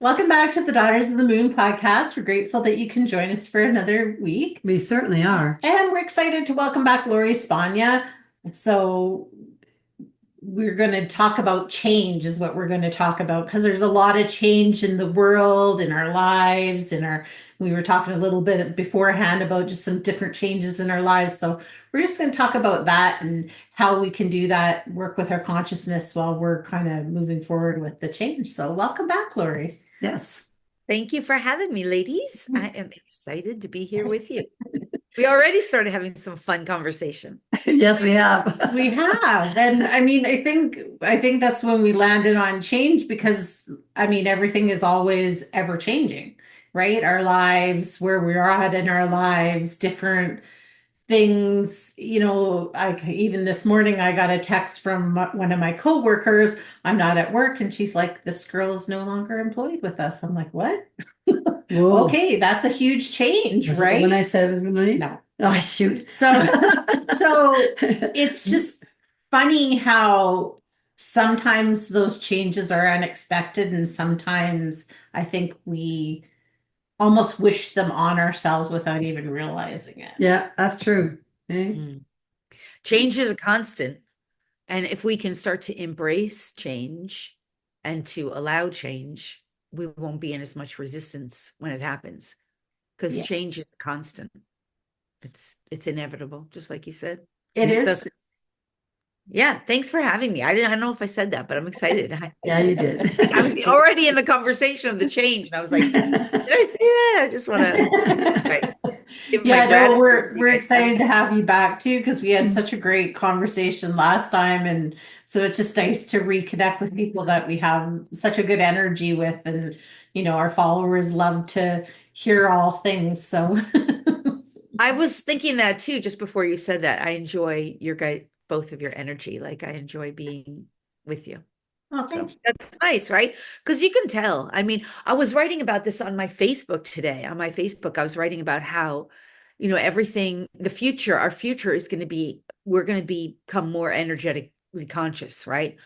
Welcome back to the Daughters of the Moon podcast. We're grateful that you can join us for another week. We certainly are. And we're excited to welcome back Lori Spagna. So, we're going to talk about change, is what we're going to talk about, because there's a lot of change in the world, in our lives, we were talking a little bit beforehand about just some different changes in our lives. So, we're just going to talk about that and how we can do that, work with our consciousness while we're kind of moving forward with the change. So, welcome back, Lori. Yes. Thank you for having me, ladies. I am excited to be here with you. We already started having some fun conversation. Yes, we have. We have. And I think that's when we landed on change because everything is always ever changing, right? Our lives, where we are at in our lives, different things, even this morning I got a text from one of my coworkers. I'm not at work and she's like, this girl is no longer employed with us. I'm like, what? Whoa. Okay, that's a huge change, Was it right? when I said it was going to be? No. Oh, shoot. So it's just funny how sometimes those changes are unexpected, and sometimes I think we almost wish them on ourselves without even realizing it. Yeah, that's true. Eh? Change is a constant. And if we can start to embrace change and to allow change, we won't be in as much resistance when it happens, because Yeah. change is a constant. It's inevitable, just like you said. It So, is. yeah, thanks for having me. I don't know if I said that, but I'm excited. Yeah, you did. I was already in the conversation of the change, and I was like, did I say that? I just want to give my Yeah, no, gratitude for we're you guys. excited to have you back too because we had such a great conversation last time, and so it's just nice to reconnect with people that we have such a good energy with, and our followers love to hear all things. So I was thinking that too, just before you said that. I enjoy your guys, both of your energy. Like I enjoy being with you. oh, So thank you. that's nice, right? Because you can tell. I mean, I was writing about this on my Facebook today. On my Facebook, I was writing about how, everything, the future, our future is going to be, we're going to become more energetically conscious, right?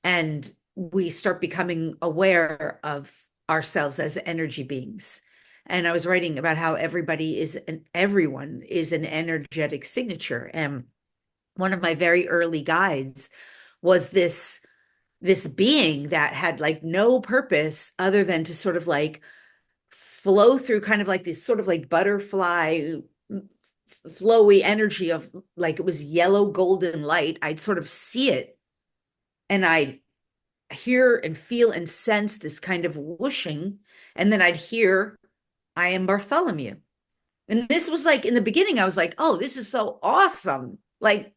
And we start becoming aware of ourselves as energy beings. And I was writing about how everyone is an energetic signature. And one of my very early guides was this being that had like no purpose other than to sort of like flow through kind of like this sort of like butterfly flowy energy of, like, it was yellow golden light. I'd sort of see it and I'd hear and feel and sense this kind of whooshing, and then I'd hear, I am Bartholomew. And this was like, in the beginning I was like, oh, this is so awesome, like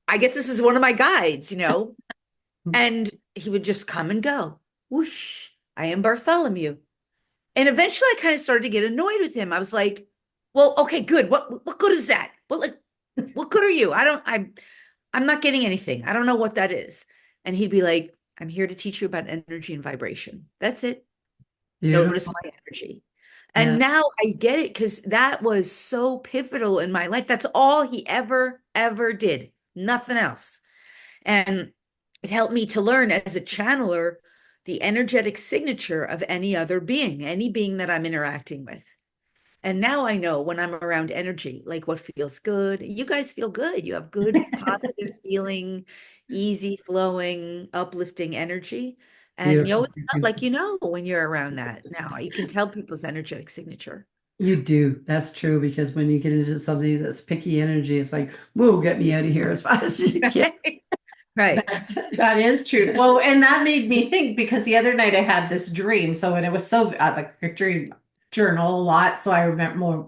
I guess this is one of my guides. And he would just come and go. Whoosh, I am Bartholomew. And eventually I kind of started to get annoyed with him. I was like, well, okay, good. What good is that? What good are you? I'm not getting anything. I don't know what that is. And he'd be like, I'm here to teach you about energy and vibration. That's it. Notice Beautiful. my energy. Yeah. And now I get it, because that was so pivotal in my life. That's all he ever did. Nothing else. And it helped me to learn as a channeler the energetic signature of any other being, any being that I'm interacting with. And now I know when I'm around energy, like what feels good. You guys feel good. You have good, positive feeling, easy flowing, uplifting energy. And Beautiful. it's not like, when you're around that now, you can tell people's energetic signature. You do. That's true because when you get into somebody that's picky energy, it's like, whoa, get me out of here as fast as you can. Right. That is true. Well, and that made me think because the other night I had this dream. So, and it was so like a dream journal a lot. So I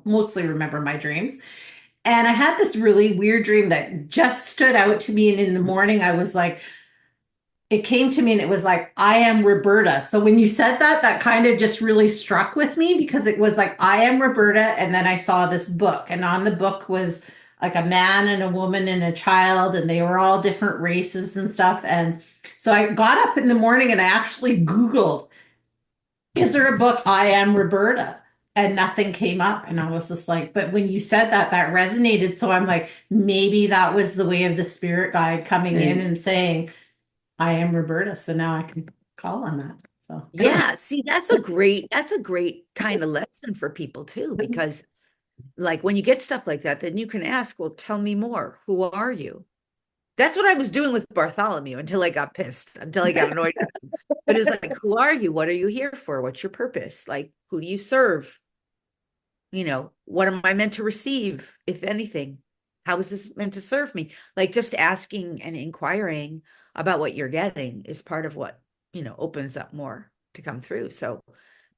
mostly remember my dreams. And I had this really weird dream that just stood out to me. And in the morning, I was like, it came to me and it was like, I am Roberta. So when you said that, that kind of just really struck with me because it was like, I am Roberta. And then I saw this book, and on the book was like a man and a woman and a child, and they were all different races and stuff. And so I got up in the morning and I actually Googled, is there a book, I am Roberta? And nothing came up. And I was just like, but when you said that, that resonated. So I'm like, maybe that was the way of the spirit guide coming in Same. and saying, I am Roberta, so now I can call on that. So Yeah, see, that's a great kind of lesson for people too, because like when you get stuff like that, then you can ask, well, tell me more. Who are you? That's what I was doing with Bartholomew until I got pissed, until I got annoyed with him. But it's like, who are you? What are you here for? What's your purpose? Like, who do you serve? What am I meant to receive, if anything? How is this meant to serve me? Like just asking and inquiring about what you're getting is part of what, opens up more to come through. So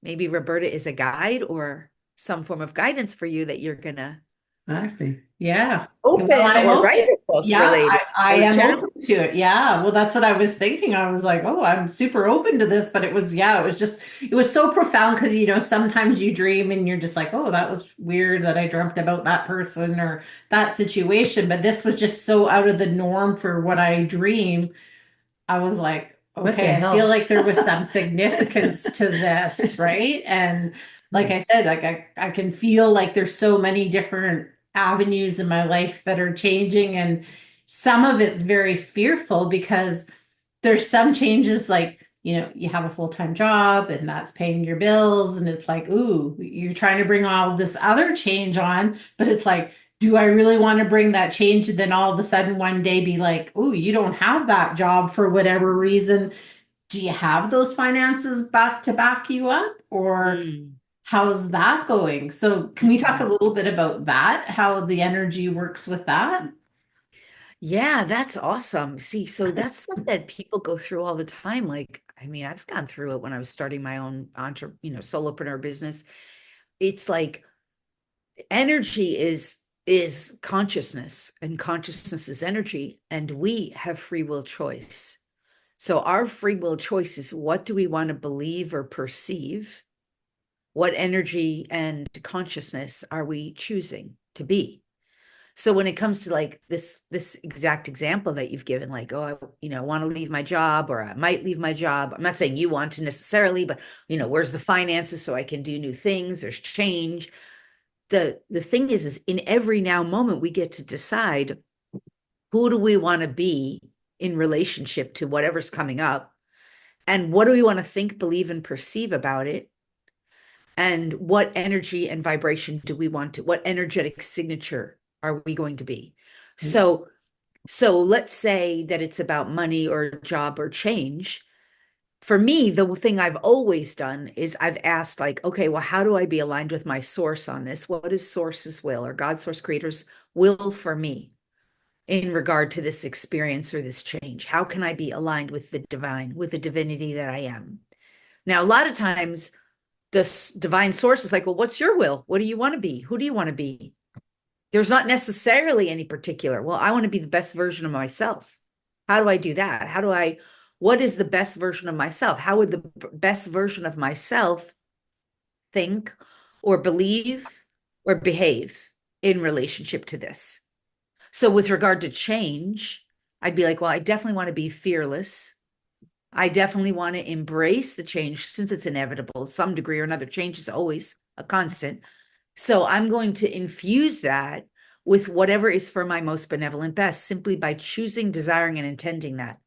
maybe Roberta is a guide or some form of guidance for you that you're gonna Exactly. yeah. Well, open I'm or open. write a book Yeah, related I or am channel. open to it. Yeah. Well, that's what I was thinking. I was like, oh, I'm super open to this. But it was so profound because, sometimes you dream and you're just like, oh, that was weird that I dreamt about that person or that situation. But this was just so out of the norm for what I dream. I was like, What the okay, I feel hell? like there was some significance to this, right? And like I said, like I can feel like there's so many different avenues in my life that are changing, and some of it's very fearful because there's some changes like, you have a full-time job and that's paying your bills, and it's like, ooh, you're trying to bring all this other change on, but it's like, do I really want to bring that change and then all of a sudden one day be like, ooh, you don't have that job for whatever reason? Do you have those finances back to back you up, or Mm. how's that going? So can we talk a Mhm. little bit about that, how the energy works with that? Yeah, that's awesome. See, so that's stuff that people go through all the time. Like, I mean, I've gone through it when I was starting my own solopreneur business. It's like energy is consciousness, and consciousness is energy, and we have free will choice. So our free will choice is, what do we want to believe or perceive? What energy and consciousness are we choosing to be? So when it comes to like this exact example that you've given, like, oh, I want to leave my job, or I might leave my job. I'm not saying you want to necessarily, but where's the finances so I can do new things? There's change. The thing is in every now moment we get to decide, who do we want to be in relationship to whatever's coming up, and what do we want to think, believe, and perceive about it, and what energy and vibration do we want to, what energetic signature are we going to be? So let's say that it's about money or job or change. For me, the thing I've always done is I've asked, like, okay, well, how do I be aligned with my source on this? What is source's will, or God, source, creator's will for me in regard to this experience or this change? How can I be aligned with the divine, with the divinity that I am? Now, a lot of times this divine source is like, well, what's your will? What do you want to be? Who do you want to be? There's not necessarily any particular, well, I want to be the best version of myself. How do I do that? What is the best version of myself? How would the best version of myself think or believe or behave in relationship to this? So with regard to change, I'd be like, well, I definitely want to be fearless. I definitely want to embrace the change since it's inevitable. Some degree or another, change is always a constant. So I'm going to infuse that with whatever is for my most benevolent best, simply by choosing, desiring, and intending that,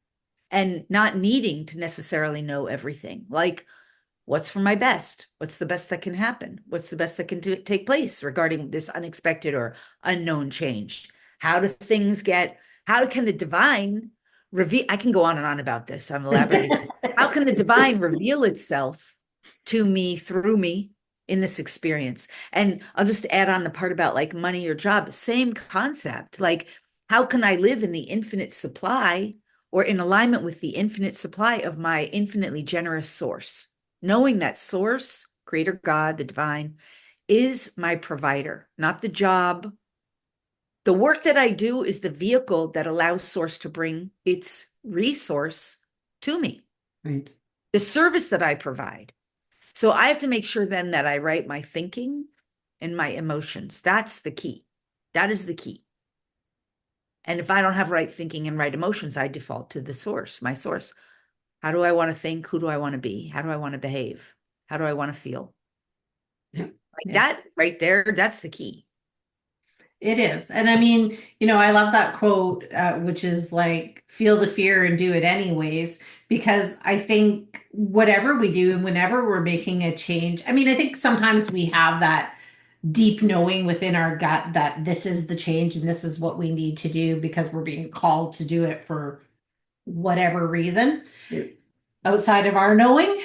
and not needing to necessarily know everything. Like, what's for my best? What's the best that can happen? What's the best that can take place regarding this unexpected or unknown change? How can the divine reveal? I can go on and on about this. I'm elaborating. How can the divine reveal itself to me, through me, in this experience? And I'll just add on the part about like money or job, same concept. Like, how can I live in the infinite supply, or in alignment with the infinite supply of my infinitely generous source? Knowing that source, creator, God, the divine, is my provider, not the job. The work that I do is the vehicle that allows source to bring its resource to me, Right. the service that I provide. So I have to make sure then that I write my thinking and my emotions. That's the key. That is the key. And if I don't have right thinking and right emotions, I default to the source, my source. How do I want to think? Who do I want to be? How do I want to behave? How do I want to feel? Yeah. Like Yeah. that right there, that's the key. It is. And I mean, I love that quote, which is like, feel the fear and do it anyways, because I think whatever we do and whenever we're making a change, I mean, I think sometimes we have that deep knowing within our gut that this is the change and this is what we need to do because we're being called to do it for whatever reason Yeah. outside of our knowing.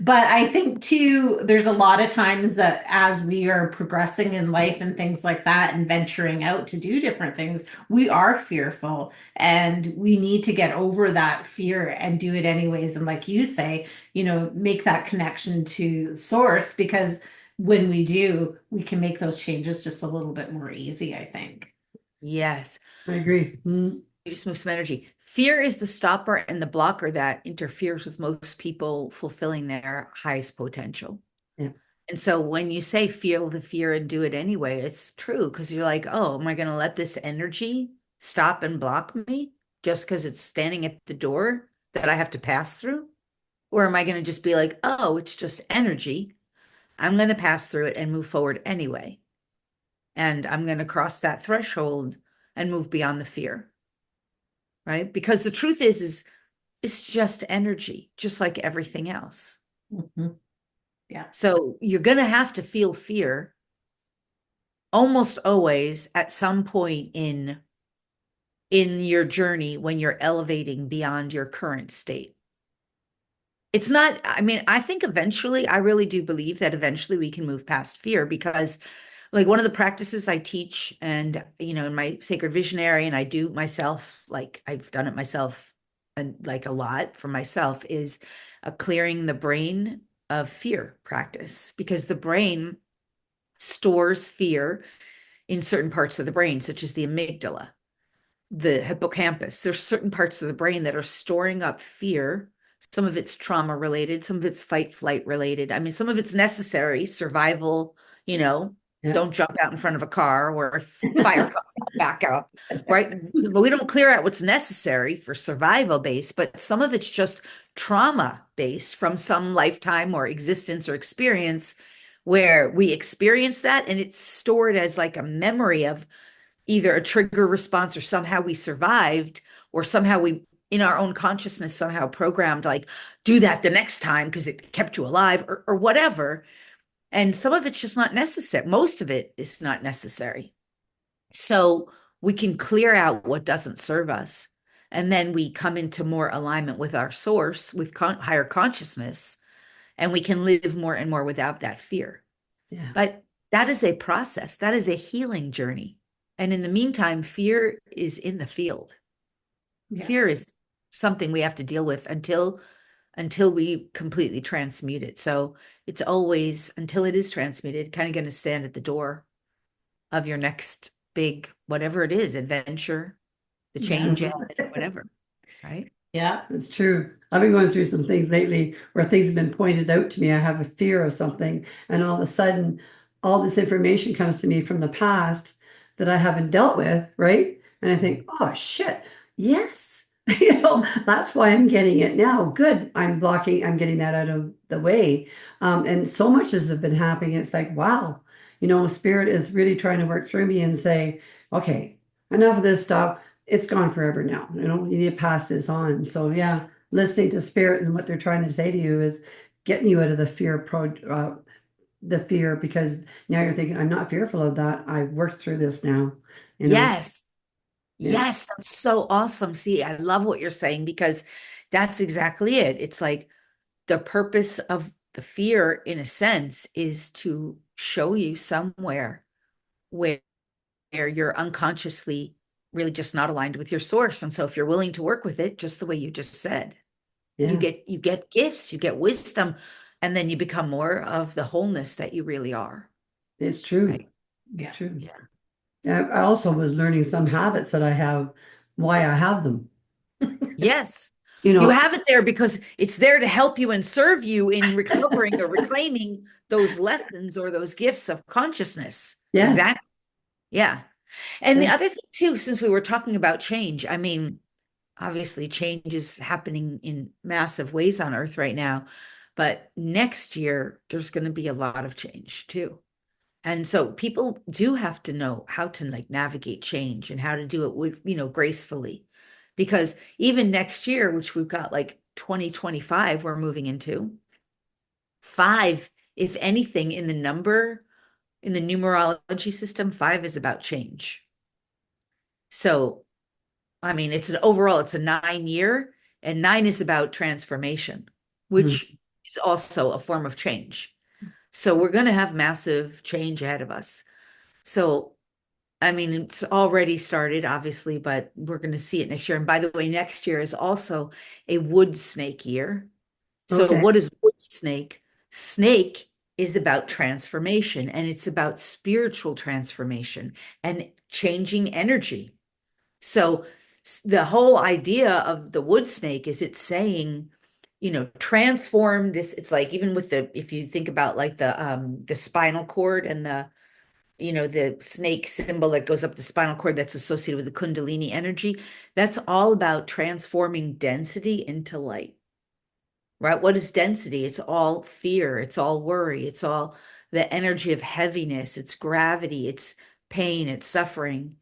But I think too, there's a lot of times that as we are progressing in life and things like that and venturing out to do different things, we are fearful and we need to get over that fear and do it anyways. And like you say, make that connection to source because when we do, we can make those changes just a little bit more easy, I think. Yes. I agree. You just move some energy. Fear is the stopper and the blocker that interferes with most people fulfilling their highest potential. Yeah. And so when you say feel the fear and do it anyway, it's true because you're like, oh, am I going to let this energy stop and block me just because it's standing at the door that I have to pass through? Or am I going to just be like, oh, it's just energy. I'm going to pass through it and move forward anyway. And I'm going to cross that threshold and move beyond the fear. Right? Because the truth is it's just energy, just like everything else. Mm-hmm. Yeah. So you're going to have to feel fear almost always at some point in your journey when you're elevating beyond your current state. It's not, I mean, I think eventually, I really do believe that eventually we can move past fear because like one of the practices I teach and, in my sacred visionary and I do myself, like I've done it myself and like a lot for myself is a clearing the brain of fear practice because the brain stores fear in certain parts of the brain, such as the amygdala, the hippocampus. There's certain parts of the brain that are storing up fear. Some of it's trauma related, some of it's fight flight related. I mean, some of it's necessary survival, don't jump out in front of a car or fire comes back up, right? But we don't clear out what's necessary for survival based, but some of it's just trauma based from some lifetime or existence or experience where we experience that and it's stored as like a memory of either a trigger response or somehow we survived or somehow we in our own consciousness somehow programmed like do that the next time because it kept you alive or whatever. And some of it's just not necessary. Most of it is not necessary. So we can clear out what doesn't serve us. And then we come into more alignment with our source, with higher consciousness, and we can live more and more without that fear. Yeah. But that is a process. That is a healing journey. And in the meantime, fear is in the field. Yeah. Fear is something we have to deal with until we completely transmute it. So it's always until it is transmuted, kind of going to stand at the door of your next big, whatever it is, adventure, the change, whatever. Right? Yeah, it's true. I've been going through some things lately where things have been pointed out to me. I have a fear of something, and all of a sudden, all this information comes to me from the past that I haven't dealt with, right? And I think, oh shit, yes. That's why I'm getting it now. Good. I'm getting that out of the way. And so much has been happening. It's like, wow, Spirit is really trying to work through me and say, okay, enough of this stuff. It's gone forever now. You need to pass this on. So yeah, listening to Spirit and what they're trying to say to you is getting you out of the fear because now you're thinking, I'm not fearful of that. I've worked through this now. Yes. Yeah. Yes, that's so awesome. See, I love what you're saying because that's exactly it. It's like the purpose of the fear, in a sense, is to show you somewhere where you're unconsciously really just not aligned with your source. And so if you're willing to work with it, just the way you just said, you get gifts, you get wisdom, and then you become more of the wholeness that you really are. It's true. Right? It's true. Yeah. I also was learning some habits that I have, why I have them. Yes. You have it there because it's there to help you and serve you in recovering or reclaiming those lessons or those gifts of consciousness. Yes. Exactly. Yeah. And the other thing too, since we were talking about change, I mean, obviously change is happening in massive ways on Earth right now, but next year there's going to be a lot of change too. And so people do have to know how to like navigate change and how to do it with, gracefully. Because even next year, which we've got like 2025, we're moving into five, if anything, in the numerology system, five is about change. So, I mean, it's a 9 year, and nine is about transformation, Mm. which is also a form of change. So we're going to have massive change ahead of us. So, I mean, it's already started, obviously, but we're going to see it next year. And by the way, next year is also a wood snake year. So, Okay. what is wood snake? Snake is about transformation, and it's about spiritual transformation and changing energy. So, the whole idea of the wood snake is it's saying, transform this. It's like even with if you think about like the spinal cord and the snake symbol that goes up the spinal cord that's associated with the Kundalini energy, that's all about transforming density into light, right? What is density? It's all fear, it's all worry, it's all the energy of heaviness, it's gravity, it's pain, it's suffering.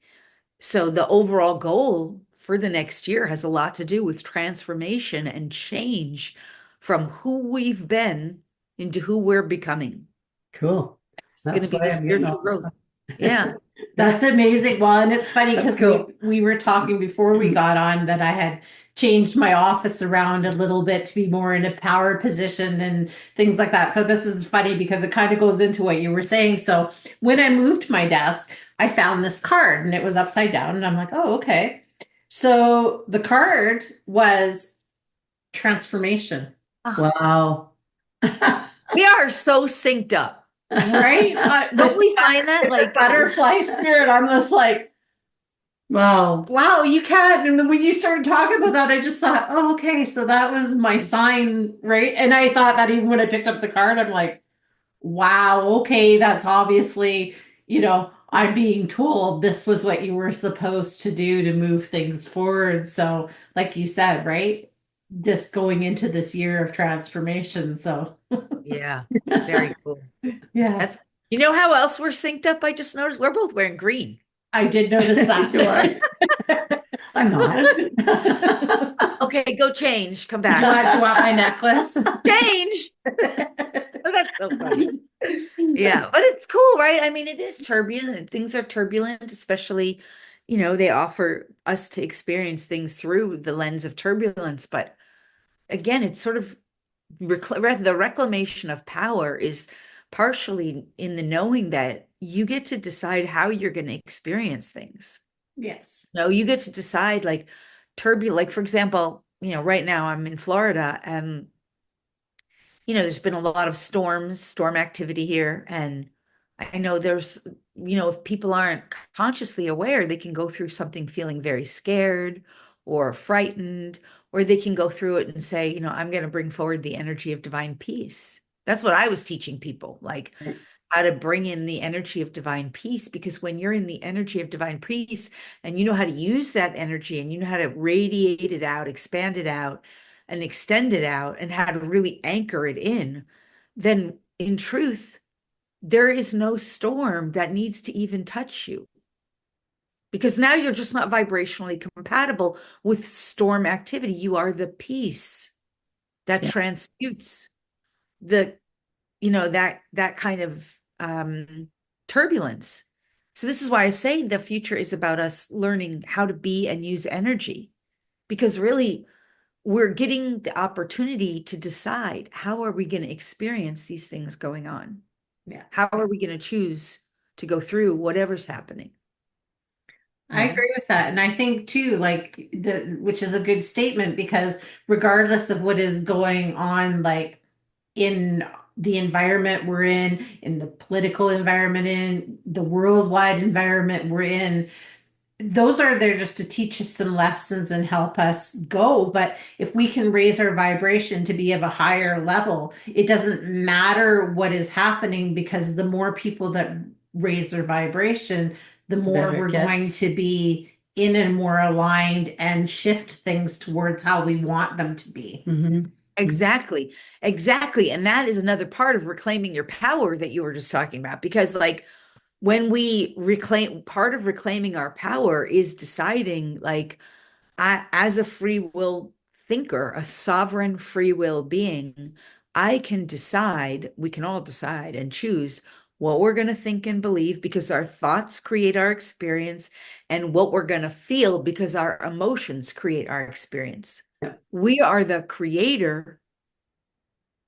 So the overall goal for the next year has a lot to do with transformation and change from who we've been into who we're becoming. Cool. It's going to That's be why the I'm getting spiritual all growth. Yeah. That's amazing. Well, and it's funny That's because cool. we were talking before we got on that I had changed my office around a little bit to be more in a power position and things like that. So this is funny because it kind of goes into what you were saying. So when I moved my desk, I found this card and it was upside down and I'm like, "Oh, okay." So the card was transformation, Ah, Wow. we are so synced up. right? Don't With we find that the like, butterfly spirit, I'm just like, Wow. wow, you can. And then when you started talking about that, I just thought, oh, okay, so that was my sign, right? And I thought that even when I picked up the card, I'm like, wow, okay, that's obviously, I'm being told this was what you were supposed to do to move things forward. So, like you said, right? Just going into this year of transformation. So, yeah, very cool. yeah, That's, you know how else we're synced up? I just noticed we're both wearing green. I did notice You are. that. I'm not. Okay, go change. Come Do you back. want my necklace? Change. Oh, that's so funny. Yeah, but it's cool, right? I mean, it is turbulent and things are turbulent, especially, they offer us to experience things through the lens of turbulence. But again, it's sort of the reclamation of power is partially in the knowing that you get to decide how you're going to experience things. Yes. No, you get to decide like turbulent, like for example, right now I'm in Florida and there's been a lot of storm activity here. And I know if people aren't consciously aware, they can go through something feeling very scared or frightened, or they can go through it and say, I'm going to bring forward the energy of divine peace. That's what I was teaching people, like how to bring in the energy of divine peace. Because when you're in the energy of divine peace and you know how to use that energy and you know how to radiate it out, expand it out, and extend it out, and how to really anchor it in, then in truth, there is no storm that needs to even touch you. Because now you're just not vibrationally compatible with storm activity. You are the peace that Yeah. transmutes the, that kind of turbulence. So this is why I say the future is about us learning how to be and use energy, because really we're getting the opportunity to decide how are we going to experience these things going on? Yeah. How are we going to choose to go through whatever's happening? I agree with that. And I think too, like which is a good statement because regardless of what is going on, like in the environment we're in the political environment in the worldwide environment we're in, those are there just to teach us some lessons and help us go. But if we can raise our vibration to be of a higher level, it doesn't matter what is happening because the more people that raise their vibration, the more Better it we're going gets. to be in and more aligned and shift things towards how we want them to be. Mhm. Exactly. Exactly. And that is another part of reclaiming your power that you were just talking about. Because, like, when we reclaim, part of reclaiming our power is deciding, like, as a free will thinker, a sovereign free will being, I can decide, we can all decide and choose what we're going to think and believe, because our thoughts create our experience, and what we're going to feel because our emotions create our experience. Yeah. We are the creator.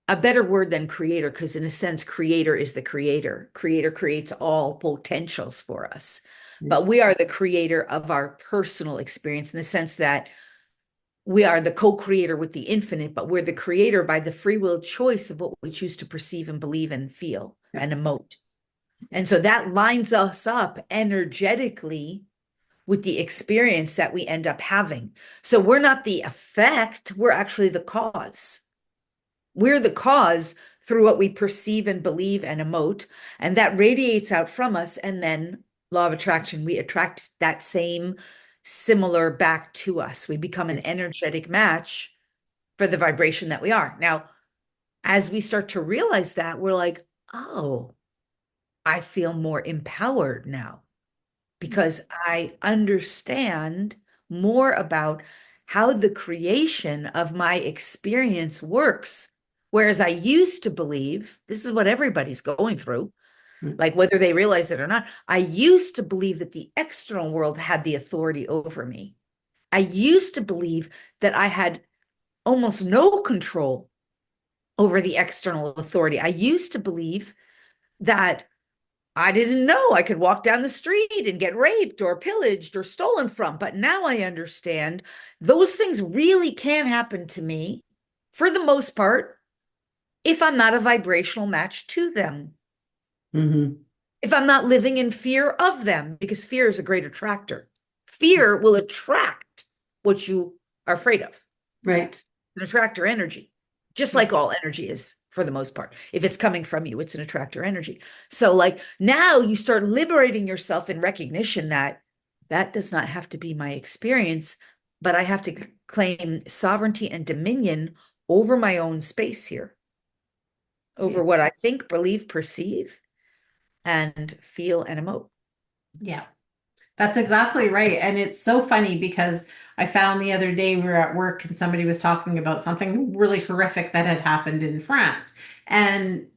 A better word than creator, because in a sense, creator is the creator. Creator creates all potentials for us. But we are the creator of our personal experience, in the sense that we are the co-creator with the infinite, but we're the creator by the free will choice of what we choose to perceive and believe and feel and emote. And so that lines us up energetically with the experience that we end up having. So we're not the effect, we're actually the cause. We're the cause through what we perceive and believe and emote, and that radiates out from us. And then, law of attraction, we attract that same similar back to us. We become an energetic match for the vibration that we are. Now, as we start to realize that, we're like, oh, I feel more empowered now, because I understand more about how the creation of my experience works. Whereas I used to believe, this is what everybody's going through, like whether they realize it or not, I used to believe that the external world had the authority over me. I used to believe that I had almost no control over the external authority. I used to believe that I didn't know I could walk down the street and get raped or pillaged or stolen from. But now I understand those things really can happen to me, for the most part, if I'm not a vibrational match to them. Mm-hmm. If I'm not living in fear of them, because fear is a great attractor. Fear will attract what you are afraid of. Right. An attractor energy, just like all energy is for the most part. If it's coming from you, it's an attractor energy. So, like, now you start liberating yourself in recognition that that does not have to be my experience, but I have to claim sovereignty and dominion over my own space here, over what I think, believe, perceive, and feel and emote. Yeah. That's exactly right. And it's so funny because I found the other day we were at work and somebody was talking about something really horrific that had happened in France. And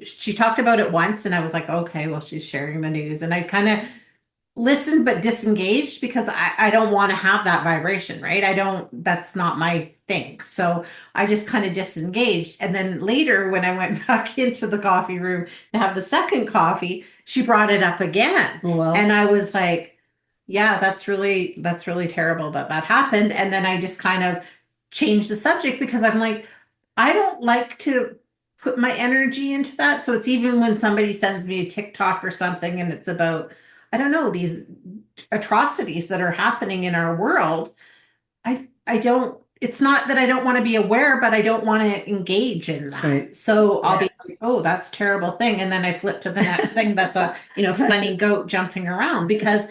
she talked about it once, and I was like, okay, well, she's sharing the news. And I kind of listened but disengaged because I don't want to have that vibration, right? That's not my thing. So I just kind of disengaged. And then later, when I went back into the coffee room to have the second coffee, she brought it up again. Oh, well. And I was like, yeah, that's really terrible that that happened. And then I just kind of changed the subject because I'm like, I don't like to put my energy into that. So it's even when somebody sends me a TikTok or something and it's about, I don't know, these atrocities that are happening in our world. I don't, it's not that I don't want to be aware, but I don't want to engage in that. Right. So I'll be like, oh, that's a terrible thing. And then I flip to the next thing that's a, funny goat jumping around, because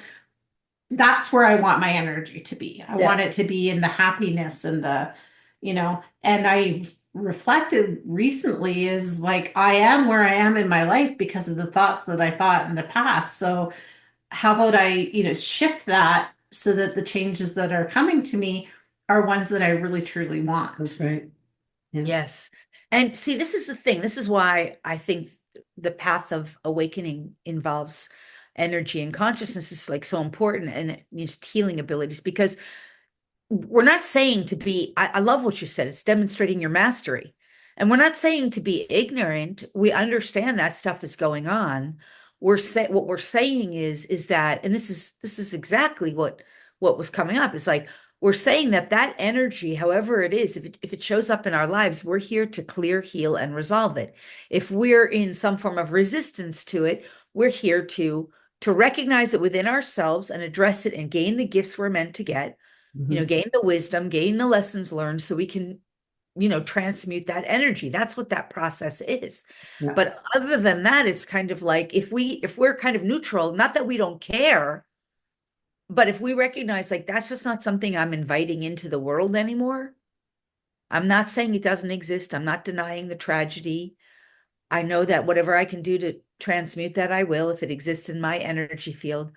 that's where I want my energy to be. I want it to be in the happiness and the, and I reflected recently is like, I am where I am in my life because of the thoughts that I thought in the past. So how about I, shift that so that the changes that are coming to me are ones that I really truly want. That's right. Yeah. Yes. And see, this is the thing. This is why I think the path of awakening involves energy and consciousness is like so important, and it needs healing abilities, because we're not saying to be, I love what you said, it's demonstrating your mastery. And we're not saying to be ignorant. We understand that stuff is going on. What we're saying is that, and this is exactly what was coming up, is like, we're saying that that energy, however it is, if it shows up in our lives, we're here to clear, heal, and resolve it. If we're in some form of resistance to it, we're here to recognize it within ourselves and address it and gain the gifts we're meant to get, gain the wisdom, gain the lessons learned, so we can, transmute that energy. That's what that process is. Yeah. But other than that, it's kind of like, if we're kind of neutral, not that we don't care, but if we recognize, like, that's just not something I'm inviting into the world anymore, I'm not saying it doesn't exist. I'm not denying the tragedy. I know that whatever I can do to transmute that, I will if it exists in my energy field.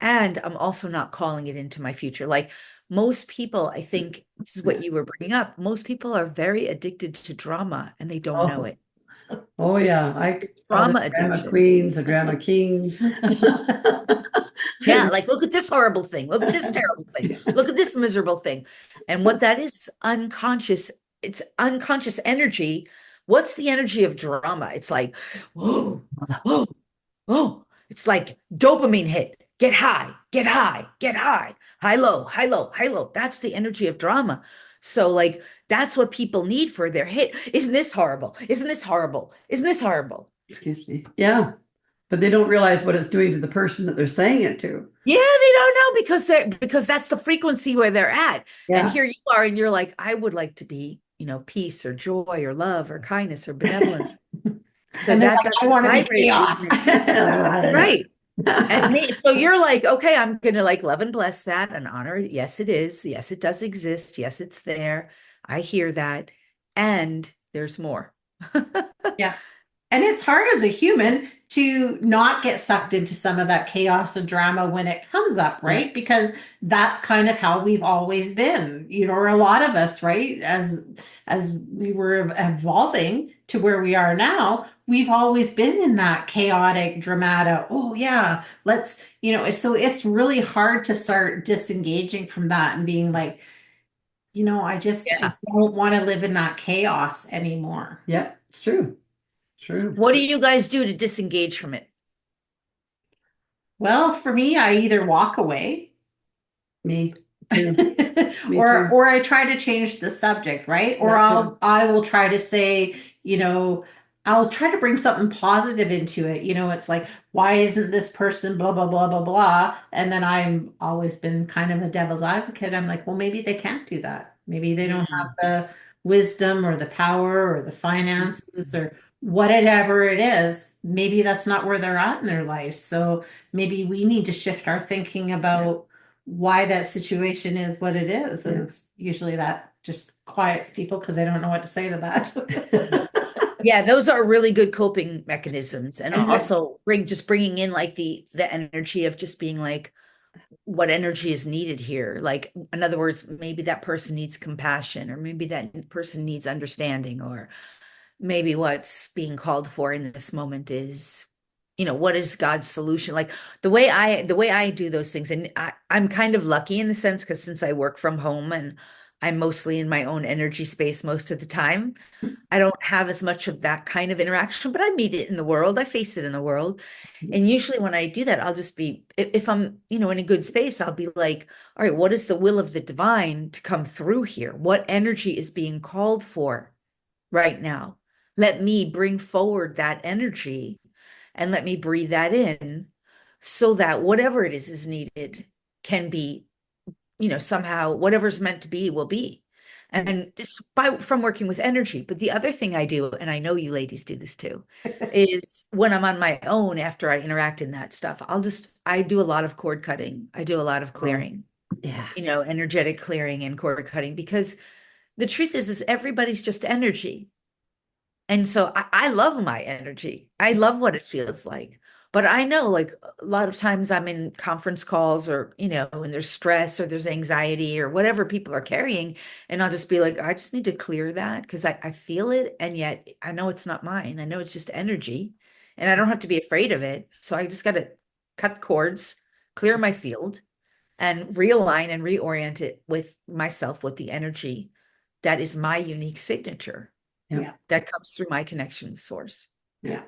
And I'm also not calling it into my future. Like most people, I think this is what you were bringing up. Most people are very addicted to drama and they don't know Oh, it. oh yeah. I call them Drama drama addiction. queens or drama kings. Yeah, like look at this horrible thing. Look at this terrible thing. Look at this miserable thing. And what that is unconscious. It's unconscious energy. What's the energy of drama? It's like, whoa, whoa, whoa. It's like dopamine hit. Get high, get high, get high, high, low, high, low, high, low. That's the energy of drama. So, like, that's what people need for their hit. Isn't this horrible? Isn't this horrible? Isn't this horrible? Excuse me. Yeah. But they don't realize what it's doing to the person that they're saying it to. Yeah, they don't know because that's the frequency where they're at. And Yeah. here you are, and you're like, I would like to be, peace or joy or love or kindness or benevolence. So And they're that like, I doesn't want to be vibrate chaos. with me. Right. And me, so you're like, okay, I'm gonna like love and bless that and honor it. Yes, it is. Yes, it does exist. Yes, it's there. I hear that. And there's more. Yeah. And it's hard as a human to not get sucked into some of that chaos and drama when it comes up, right? Because that's kind of how we've always been, or a lot of us, right? As we were evolving to where we are now, we've always been in that chaotic, dramatic, oh yeah, let's, so it's really hard to start disengaging from that and being like, I Yeah. don't want to live in that chaos anymore. Yeah, it's true. True. What do you guys do to disengage from it? Well, for me, I either walk away Me too. Me or too. or I try to change the subject, right? Or I will try to say, I'll try to bring something positive into it. It's like, why isn't this person blah blah blah blah blah? And then I'm always been kind of a devil's advocate. I'm like, well, maybe they can't do that. Maybe they don't have the wisdom or the power or the finances or whatever it is. Maybe that's not where they're at in their life. So maybe we need to shift our thinking about why that situation is what it is. And it's usually that just quiets people because they don't know what to say to that. Yeah, those are really good coping mechanisms. And also bringing in like the energy of just being like, what energy is needed here? Like, in other words, maybe that person needs compassion, or maybe that person needs understanding, or maybe what's being called for in this moment is, what is God's solution? Like the way I do those things, and I'm kind of lucky in the sense because since I work from home and I'm mostly in my own energy space most of the time, I don't have as much of that kind of interaction, but I meet it in the world. I face it in the world. And usually when I do that, I'll just be, if I'm, in a good space, I'll be like, all right, what is the will of the divine to come through here? What energy is being called for right now? Let me bring forward that energy and let me breathe that in so that whatever it is needed can be, somehow whatever's meant to be will be. And just from working with energy. But the other thing I do, and I know you ladies do this too, is when I'm on my own after I interact in that stuff, I do a lot of cord cutting. I do a lot of clearing, Yeah. energetic clearing and cord cutting, because the truth is everybody's just energy. And so I love my energy. I love what it feels like. But I know like a lot of times I'm in conference calls or, and there's stress or there's anxiety or whatever people are carrying. And I'll just be like, I just need to clear that because I feel it. And yet I know it's not mine. I know it's just energy and I don't have to be afraid of it. So I just got to cut cords, clear my field and realign and reorient it with myself, with the energy that is my unique signature. Yeah. That comes through my connection with source. Yeah.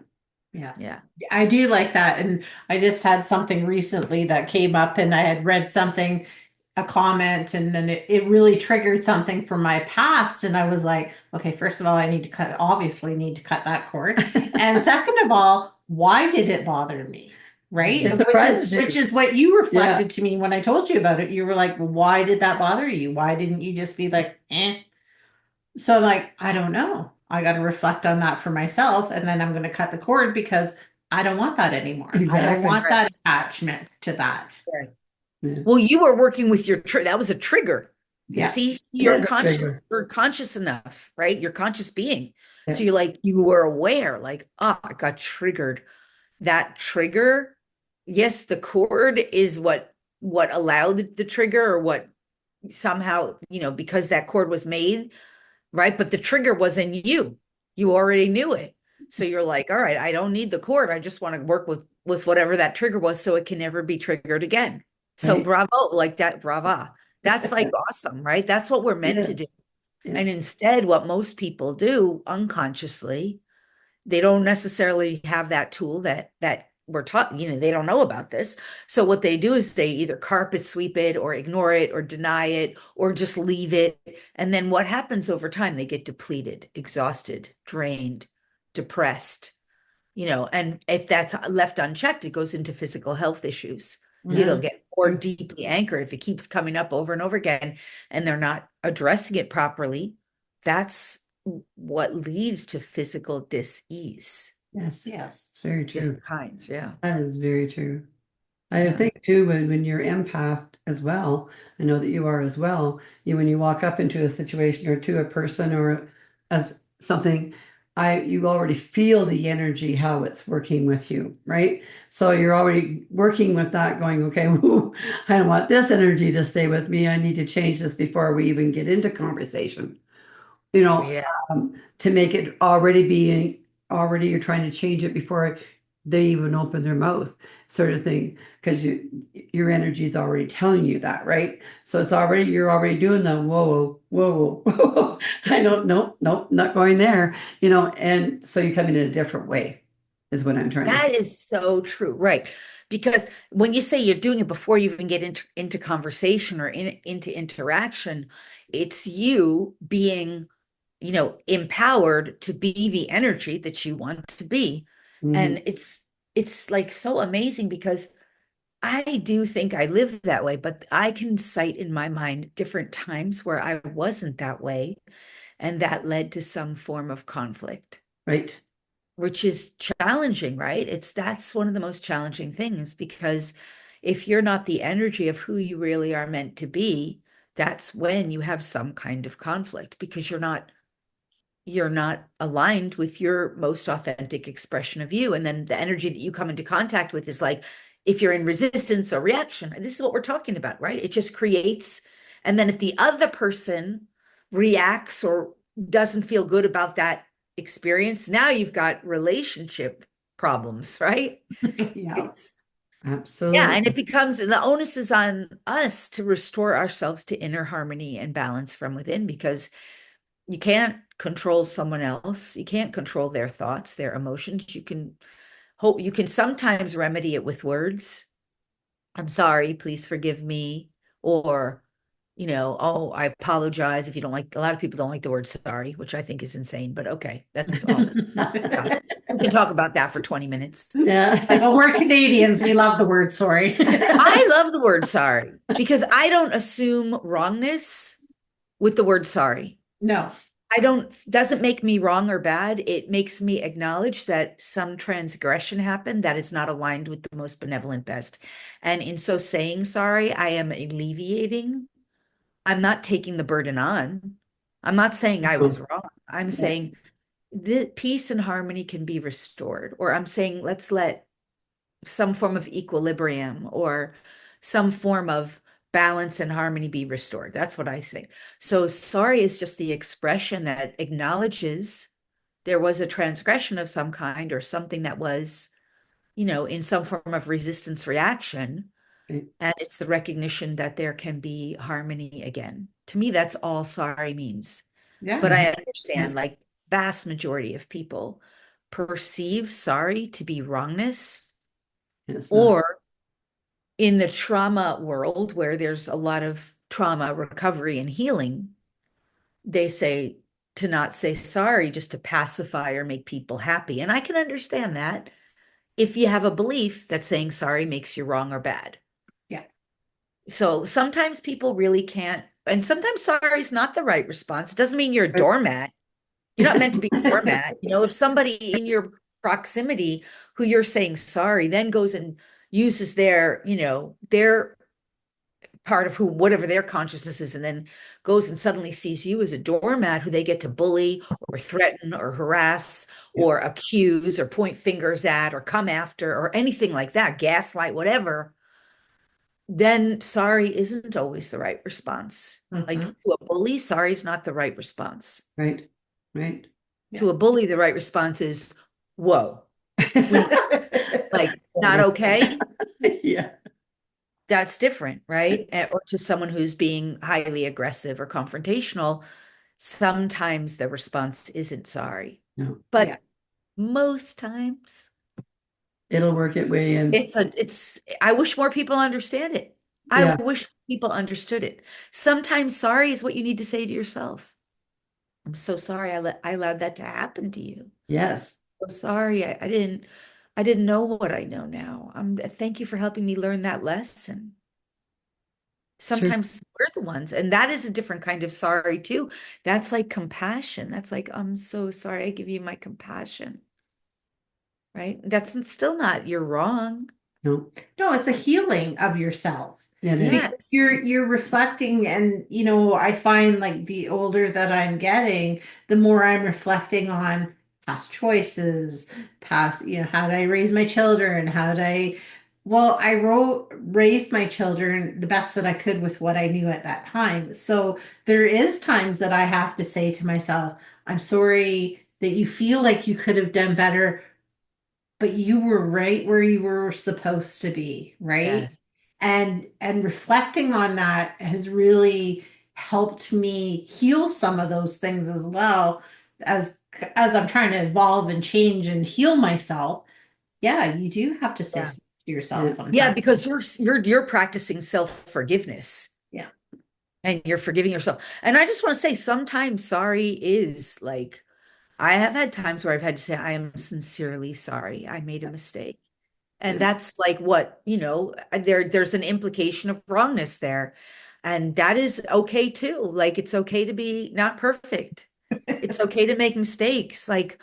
Yeah. Yeah. I do like that. And I just had something recently that came up and I had read something, a comment, and then it really triggered something from my past. And I was like, okay, first of all, obviously need to cut that cord. And second of all, why did it bother me? Right. Which is what you reflected to me when I told you about it. You were like, well, why did that bother you? Why didn't you just be like, eh? So I'm like, I don't know. I got to reflect on that for myself. And then I'm going to cut the cord because I don't want that anymore. Exactly. I don't want that attachment to that. Right. Yeah. Well, you were working with that was a trigger. Yeah. See, It is a trigger. you're conscious enough, right? You're conscious being. Yeah. So you're like, you were aware, like, oh, I got triggered. That trigger, yes, the cord is what allowed the trigger, or what somehow, because that cord was made, right? But the trigger was in you. You already knew it. So you're like, all right, I don't need the cord. I just want to work with whatever that trigger was so it can never be triggered again. So Right. bravo, like that, brava. That's like awesome, right? That's what we're meant to Yeah. do. Yeah. And instead, what most people do unconsciously, they don't necessarily have that tool that we're taught, they don't know about this. So what they do is they either carpet sweep it or ignore it or deny it or just leave it. And then what happens over time? They get depleted, exhausted, drained, depressed, and if that's left unchecked, it goes into physical health issues. Yeah. It'll get more deeply anchored if it keeps coming up over and over again and they're not addressing it properly. That's what leads to physical dis-ease. Yes. Yes. It's very true. Different kinds, yeah. That is very true. I Yeah. think too, when you're empath as well, I know that you are as well, when you walk up into a situation or to a person or as something, you already feel the energy, how it's working with you, right? So you're already working with that going, okay, whoo, I don't want this energy to stay with me. I need to change this before we even get into conversation. Yeah. To make it already you're trying to change it before they even open their mouth, sort of thing, because your energy is already telling you that, right? So you're already doing the whoa, whoa, whoa. I don't know, nope, not going there, and so you come in a different way, is what I'm trying to say. That is so true, right? Because when you say you're doing it before you even get into conversation or into interaction, it's you being, empowered to be the energy that you want to be. Mhm. And it's like so amazing because I do think I live that way, but I can cite in my mind different times where I wasn't that way, and that led to some form of conflict, Right. which is challenging, right? That's one of the most challenging things because if you're not the energy of who you really are meant to be, that's when you have some kind of conflict because you're not aligned with your most authentic expression of you. And then the energy that you come into contact with is like, if you're in resistance or reaction, this is what we're talking about, right? It just creates. And then if the other person reacts or doesn't feel good about that experience, now you've got relationship problems, right? Yeah. It's, yeah. And Absolutely. it becomes the onus is on us to restore ourselves to inner harmony and balance from within because you can't control someone else. You can't control their thoughts, their emotions. You can sometimes remedy it with words. I'm sorry, please forgive me. Or, oh, I apologize if you don't like, a lot of people don't like the word sorry, which I think is insane, but okay, that's all. Yeah. We can talk about that for 20 minutes. Yeah. Well, we're Canadians. We love the word sorry. I love the word sorry because I don't assume wrongness with the word sorry. No. Doesn't make me wrong or bad. It makes me acknowledge that some transgression happened that is not aligned with the most benevolent best. And in so saying sorry, I am alleviating. I'm not taking the burden on. I'm not saying I was wrong. I'm saying the peace and harmony can be restored. Or I'm saying let's let some form of equilibrium or some form of balance and harmony be restored. That's what I think. So sorry is just the expression that acknowledges there was a transgression of some kind or something that was, in some form of resistance reaction. Right. And it's the recognition that there can be harmony again. To me, that's all sorry means. Yeah. But I understand, like, vast majority of people perceive sorry to be wrongness, It's not. or in the trauma world where there's a lot of trauma recovery and healing, they say to not say sorry just to pacify or make people happy. And I can understand that if you have a belief that saying sorry makes you wrong or bad. Yeah. So sometimes people really can't, and sometimes sorry is not the right response. It doesn't mean you're a doormat. You're not meant to be a doormat. If somebody in your proximity who you're saying sorry then goes and uses their part of who, whatever their consciousness is, and then goes and suddenly sees you as a doormat who they get to bully or threaten or harass or accuse or point fingers at or come after or anything like that, gaslight, whatever, then sorry isn't always the right response. Like Mhm. to a bully, sorry is not the right response. Right. Right. To a bully, the right response is, whoa, like not okay. Yeah. That's different, right? Or to someone who's being highly aggressive or confrontational, sometimes the response isn't sorry. No. But Yeah. most times It'll work its way in. I wish more people understand it. I Yeah. wish people understood it. Sometimes sorry is what you need to say to yourself. I'm so sorry I allowed that to happen to you. Yes. I'm sorry I didn't know what I know now. Thank you for helping me learn that lesson. True. Sometimes we're the ones, and that is a different kind of sorry too. That's like compassion. That's like, I'm so sorry. I give you my compassion, right? That's still not you're wrong. No. No, it's a healing of yourself. Yeah, it is. Because Yes. you're reflecting, and I find like the older that I'm getting, the more I'm reflecting on past choices, past, how did I raise my children? How did I well, I raised my children the best that I could with what I knew at that time. So there is times that I have to say to myself, I'm sorry that you feel like you could have done better, but you were right where you were supposed to be, right? Yes. And reflecting on that has really helped me heal some of those things as well, as I'm trying to evolve and change and heal myself. Yeah, you do have to say Yeah. something to yourself Yeah. Yeah, sometimes. because you're practicing self-forgiveness Yeah. and you're forgiving yourself. And I just want to say sometimes sorry is like I have had times where I've had to say, I am sincerely sorry. I made a mistake. And that's like what, there's an implication of wrongness there. And that is okay too. Like it's okay to be not perfect. It's okay to make mistakes. Like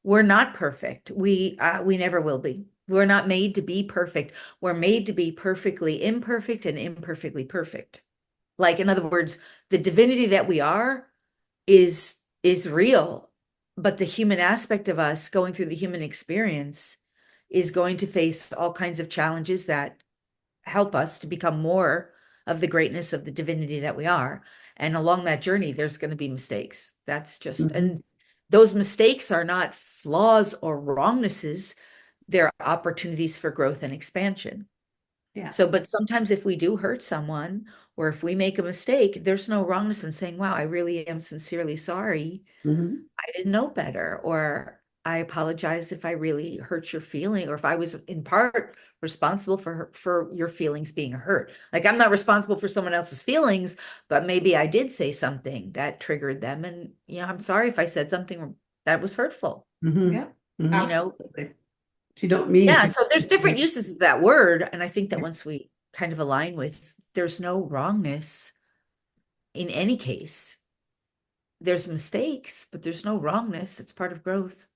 we're not perfect. We never will be. We're not made to be perfect. We're made to be perfectly imperfect and imperfectly perfect. Like in other words, the divinity that we are is real, but the human aspect of us going through the human experience is going to face all kinds of challenges that help us to become more of the greatness of the divinity that we are. And along that journey, there's going to be mistakes. That's just, Mhm. and those mistakes are not flaws or wrongnesses. They're opportunities for growth and expansion. Yeah. So, but sometimes if we do hurt someone or if we make a mistake, there's no wrongness in saying, wow, I really am sincerely sorry. Mhm. I didn't know better, or I apologize if I really hurt your feeling, or if I was in part responsible for your feelings being hurt. Like I'm not responsible for someone else's feelings, but maybe I did say something that triggered them. And I'm sorry if I said something that was hurtful, Mhm. Yeah. Mhm. you know? Absolutely. You don't mean Yeah, to. so there's different uses of that word. And I think that once we kind of align with there's no wrongness in any case. There's mistakes, but there's no wrongness. It's part of growth.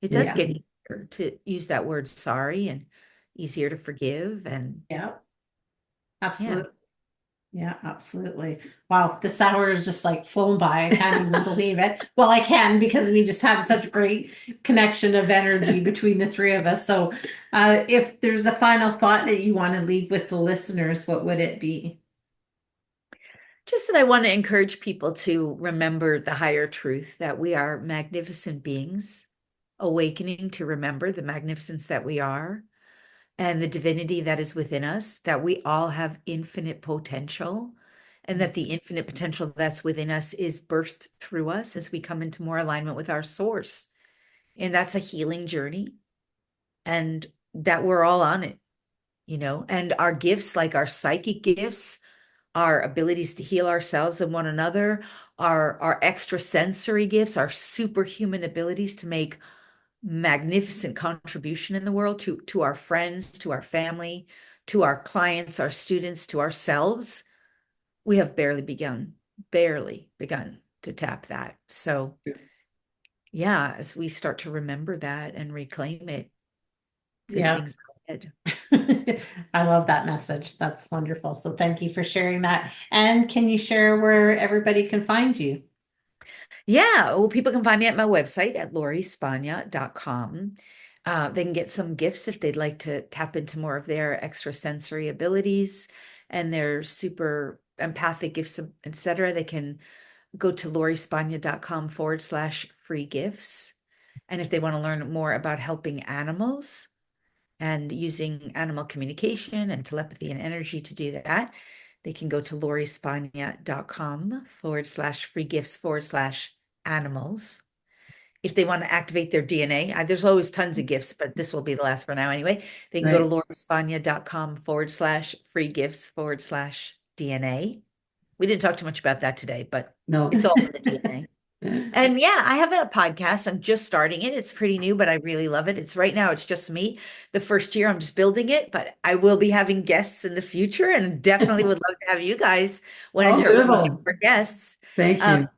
It does Yeah. get easier to use that word sorry and easier to forgive. And Yeah. yeah, Absolutely. Yeah, absolutely. Wow, this hour is just like flown by. I can't even believe it. Well, I can because we just have such a great connection of energy between the three of us. So, if there's a final thought that you want to leave with the listeners, what would it be? just that I want to encourage people to remember the higher truth that we are magnificent beings, awakening to remember the magnificence that we are and the divinity that is within us, that we all have infinite potential, and that the infinite potential that's within us is birthed through us as we come into more alignment with our source. And that's a healing journey, and that we're all on it, and our gifts, like our psychic gifts, our abilities to heal ourselves and one another, our extrasensory gifts, our superhuman abilities to make magnificent contribution in the world to our friends, to our family, to our clients, our students, to ourselves. We have barely begun to tap that. So yeah, as we start to remember that and reclaim it, good Yeah. things ahead. I love that message. That's wonderful. So thank you for sharing that. And can you share where everybody can find you? Yeah, well, people can find me at my website at lorispagna.com. They can get some gifts if they'd like to tap into more of their extrasensory abilities and their super empathic gifts, etc. They can go to lorispagna.com/free gifts. And if they want to learn more about helping animals and using animal communication and telepathy and energy to do that, they can go to lorispagna.com/free gifts/animals. If they want to activate their DNA, there's always tons of gifts, but this will be the last for now anyway. They can go to lorispagna.com/free gifts/DNA. We didn't talk too much about that today, but No. it's all in the DNA. And yeah, I have a podcast. I'm just starting it. It's pretty new, but I really love it. It's right now, it's just me. The first year I'm just building it, but I will be having guests in the future and definitely would love to have you guys when I start looking Beautiful. for guests. Thank you.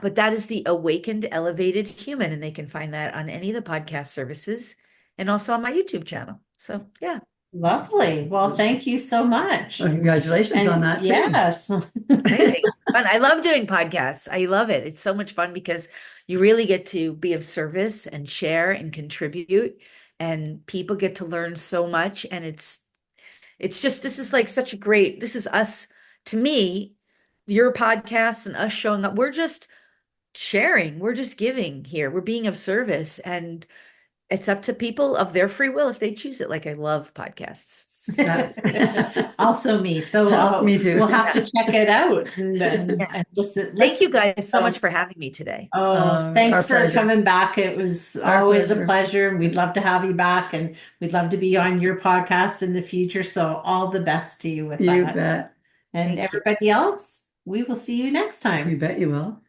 But that is the Awakened Elevated Human, and they can find that on any of the podcast services and also on my YouTube channel. So yeah. Lovely. Well, thank you so much. Well, congratulations on that too. Yes. Fun. I love doing podcasts. I love it. It's so much fun because you really get to be of service and share and contribute, and people get to learn so much. And it's just, this is like such a great, this is us, to me, your podcast and us showing up. We're just sharing, we're just giving here. We're being of service, and it's up to people of their free will if they choose it. Like, I love podcasts. Also me. So Me too. We'll have to check it out and listen. Thank you guys so much for having me today. Oh, thanks our for pleasure. coming back. It was Our always a pleasure. pleasure. We'd love to have you back, and we'd love to be on your podcast in the future. So all the best to you with You that. bet. And Thank you. everybody else, we will see you next time. You bet you will.